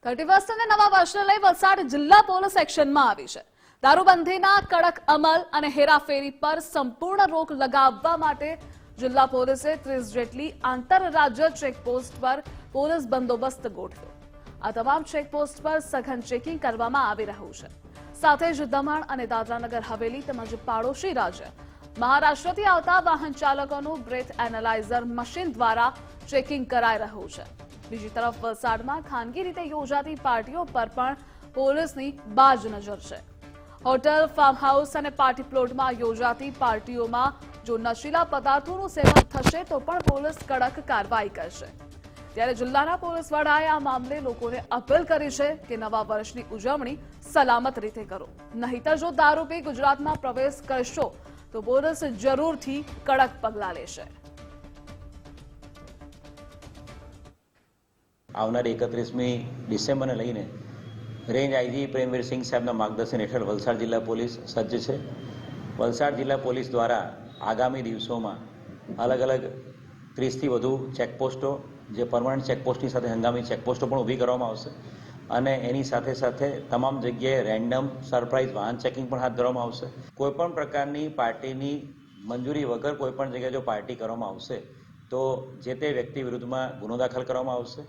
31 અને નવા વર્ષને લઈ વલસાડ જિલ્લા પોલીસ એક્શનમાં આવી છે। દારૂબંધીના કડક અમલ અને હેરાફેરી પર સંપૂર્ણ રોક લગાવવા માટે જિલ્લા પોલીસે 30 જેટલી આંતરરાજ્ય ચેકપોસ્ટ પર પોલીસ બંદોબસ્ત ગોઠવ્યો। આ તમામ ચેકપોસ્ટ પર સઘન ચેકિંગ કરવામાં આવી રહ્યું છે। સાથે જ દમણ અને દાદરાનગર હવેલી તેમજ પાડોશી રાજ્ય મહારાષ્ટ્રથી આવતા વાહન ચાલકોનું બ્રેથ એનાલાઇઝર મશીન દ્વારા ચેકિંગ કરાઈ રહ્યું છે। બીજી તરફ વલસાડમાં ખાનગી રીતે યોજાતી પાર્ટીઓ પર પણ પોલીસની બાજ નજર છે। હોટલ, ફાર્મ હાઉસ અને પાર્ટી પ્લોટમાં યોજાતી પાર્ટીઓમાં જો નશીલા પદાર્થોનું સેવન થશે તો પણ પોલીસ કડક કાર્યવાહી કરશે। ત્યારે જિલ્લાના પોલીસ વડાએ આ મામલે લોકોને અપીલ કરી છે કે નવા વર્ષની ઉજવણી સલામત રીતે કરો, નહીતર જો દારૂ પી ગુજરાતમાં પ્રવેશ કરશો તો પોલીસ જરૂરથી કડક પગલાં લેશે। આવનાર 31મી ડિસેમ્બરને લઈને રેન્જ આઈજી પ્રેમવીરસિંહ સાહેબના માર્ગદર્શન હેઠળ વલસાડ જિલ્લા પોલીસ સજ્જ છે। વલસાડ જિલ્લા પોલીસ દ્વારા આગામી દિવસોમાં અલગ અલગ 30થી વધુ ચેકપોસ્ટો, જે પરમનન્ટ ચેકપોસ્ટની સાથે હંગામી ચેકપોસ્ટો પણ ઊભી કરવામાં આવશે અને એની સાથે સાથે તમામ જગ્યાએ રેન્ડમ સરપ્રાઇઝ વાહન ચેકિંગ પણ હાથ ધરવામાં આવશે। કોઈપણ પ્રકારની પાર્ટીની મંજૂરી વગર કોઈપણ જગ્યાએ જો પાર્ટી કરવામાં આવશે તો જે તે વ્યક્તિ વિરુદ્ધમાં ગુનો દાખલ કરવામાં આવશે।